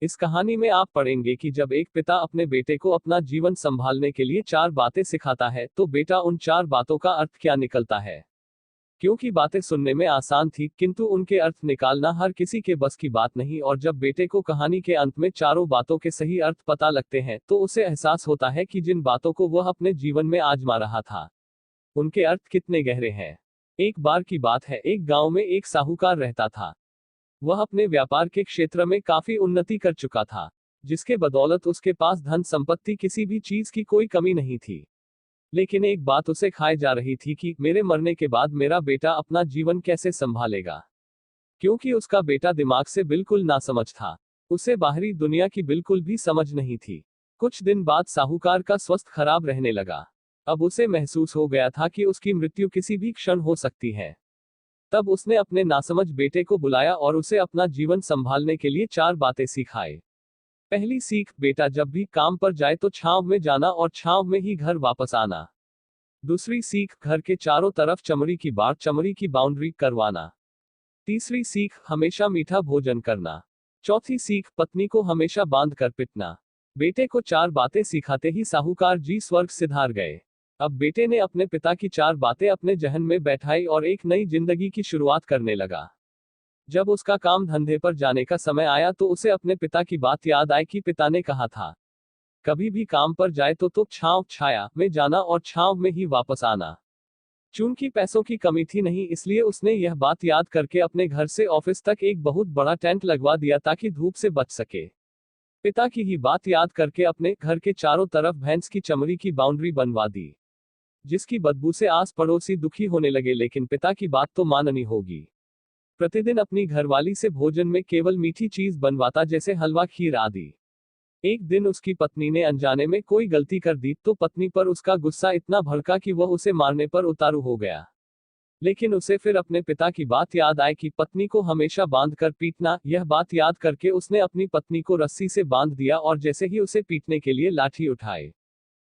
इस कहानी में आप पढ़ेंगे कि जब एक पिता अपने बेटे को अपना जीवन संभालने के लिए 4 बातें सिखाता है, तो बेटा उन 4 बातों का अर्थ क्या निकलता है। क्योंकि बातें सुनने में आसान थी, किंतु उनके अर्थ निकालना हर किसी के बस की बात नहीं, और जब बेटे को कहानी के अंत में चारों बातों के सही अर्थ पता लगते हैं, तो उसे एहसास होता है कि जिन बातों को वह अपने जीवन में आजमा रहा था, उनके अर्थ कितने गहरे हैं। एक बार की बात है, एक गांव में एक साहूकार रहता था। वह अपने व्यापार के क्षेत्र में काफी उन्नति कर चुका था, जिसके बदौलत उसके पास धन संपत्ति किसी भी चीज की कोई कमी नहीं थी। लेकिन एक बात उसे खाए जा रही थी कि मेरे मरने के बाद मेरा बेटा अपना जीवन कैसे संभालेगा। क्योंकि उसका बेटा दिमाग से बिल्कुल नासमझ था। उसे बाहरी दुनिया की बिल्कुल भी समझ नहीं थी। कुछ दिन बाद साहूकार का स्वास्थ्य खराब रहने लगा। अब उसे महसूस हो गया था कि उसकी मृत्यु किसी भी क्षण हो सकती है। तब उसने अपने नासमझ बेटे को बुलाया और उसे अपना जीवन संभालने के लिए 4 बातें सिखाई। पहली सीख, बेटा जब भी काम पर जाए तो छांव में जाना और छांव में ही घर वापस आना। दूसरी सीख, घर के चारों तरफ चमड़ी की बाउंड्री करवाना। तीसरी सीख, हमेशा मीठा भोजन करना। चौथी सीख, पत्नी को हमेशा बांध कर पिटना। बेटे को 4 बातें सिखाते ही साहूकार जी स्वर्ग सिधार गए। अब बेटे ने अपने पिता की 4 बातें अपने जहन में बैठाई और एक नई जिंदगी की शुरुआत करने लगा। जब उसका काम धंधे पर जाने का समय आया तो उसे अपने पिता की बात याद आई कि पिता ने कहा था, कभी भी काम पर जाए तो छांव छाया में जाना और छांव में ही वापस आना। चूंकि पैसों की कमी थी नहीं, इसलिए उसने यह बात याद करके अपने घर से ऑफिस तक एक बहुत बड़ा टेंट लगवा दिया ताकि धूप से बच सके। पिता की ही बात याद करके अपने घर के चारों तरफ भैंस की चमड़ी की बाउंड्री बनवा दी, जिसकी बदबू से आस पड़ोसी दुखी होने लगे। लेकिन पिता की बात तो माननी होगी। प्रतिदिन अपनी घरवाली से भोजन में केवल मीठी चीज बनवाता, जैसे हलवा, खीर आदि। एक दिन उसकी पत्नी ने अनजाने में कोई गलती कर दी तो पत्नी पर उसका गुस्सा इतना भड़का कि वह उसे मारने पर उतारू हो गया। लेकिन उसे फिर अपने पिता की बात याद आई कि पत्नी को हमेशा बांध कर पीटना। यह बात याद करके उसने अपनी पत्नी को रस्सी से बांध दिया और जैसे ही उसे पीटने के लिए लाठी उठाई,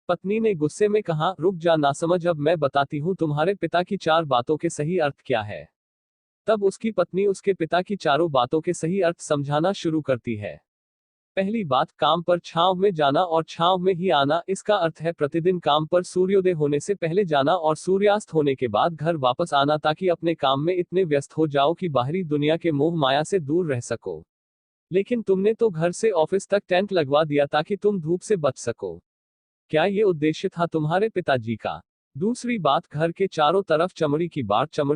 पत्नी ने गुस्से में कहा, रुक जा नासमझ, अब मैं बताती हूँ तुम्हारे पिता की 4 बातों के सही अर्थ क्या है। तब उसकी पत्नी उसके पिता की चारों बातों के सही अर्थ समझाना शुरू करती है। पहली बात, काम पर छांव में जाना और छांव में ही आना। इसका अर्थ है प्रतिदिन काम पर सूर्योदय होने से पहले जाना और सूर्यास्त होने के बाद घर वापस आना, ताकि अपने काम में इतने व्यस्त हो जाओ कि बाहरी दुनिया के मोह माया से दूर रह सको। लेकिन तुमने तो घर से ऑफिस तक टेंट लगवा दिया ताकि तुम धूप से बच सको। क्या ये उद्देश्य था तुम्हारे पिताजी का? दूसरी बात, घर के चारों तरफ चमड़ी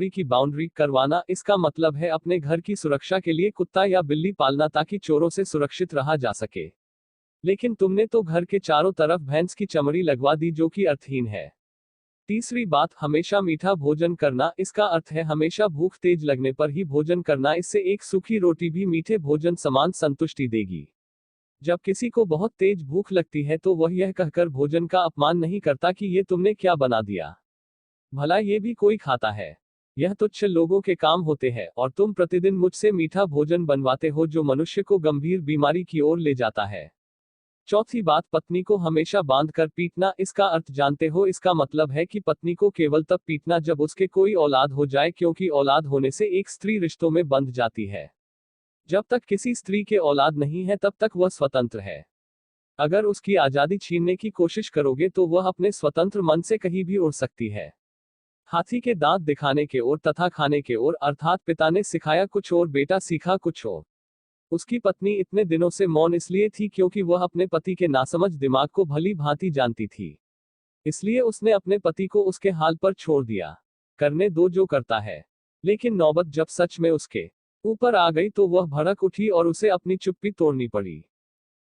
की बाउंड्री करवाना। इसका मतलब है अपने घर की सुरक्षा के लिए कुत्ता या बिल्ली पालना ताकि चोरों से सुरक्षित रहा जा सके। लेकिन तुमने तो घर के चारों तरफ भैंस की चमड़ी लगवा दी, जो कि अर्थहीन है। तीसरी बात, हमेशा मीठा भोजन करना। इसका अर्थ है हमेशा भूख तेज लगने पर ही भोजन करना। इससे एक सूखी रोटी भी मीठे भोजन समान संतुष्टि देगी। जब किसी को बहुत तेज भूख लगती है तो वह यह कहकर भोजन का अपमान नहीं करता कि ये तुमने क्या बना दिया, भला ये भी कोई खाता है। यह तुच्छ लोगों के काम होते हैं, और तुम प्रतिदिन मुझसे मीठा भोजन बनवाते हो जो मनुष्य को गंभीर बीमारी की ओर ले जाता है। चौथी बात, पत्नी को हमेशा बांध कर पीटना। इसका अर्थ जानते हो? इसका मतलब है कि पत्नी को केवल तब पीटना जब उसके कोई औलाद हो जाए, क्योंकि औलाद होने से एक स्त्री रिश्तों में बंध जाती है। जब तक किसी स्त्री के औलाद नहीं है तब तक वह स्वतंत्र है। अगर उसकी आजादी छीनने की कोशिश करोगे तो वह अपने स्वतंत्र मन से कहीं भी उड़ सकती है। हाथी के दांत दिखाने के ओर तथा खाने के ओर, अर्थात पिता ने सिखाया कुछ और, बेटा सीखा कुछ और। उसकी पत्नी इतने दिनों से मौन इसलिए थी क्योंकि वह अपने पति के नासमझ दिमाग को भली भांति जानती थी। इसलिए उसने अपने पति को उसके हाल पर छोड़ दिया, करने दो जो करता है। लेकिन नौबत जब सच में उसके ऊपर आ गई तो वह भड़क उठी और उसे अपनी चुप्पी तोड़नी पड़ी।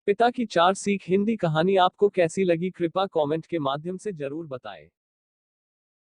पिता की 4 सीख हिंदी कहानी आपको कैसी लगी? कृपया कमेंट के माध्यम से जरूर बताएं।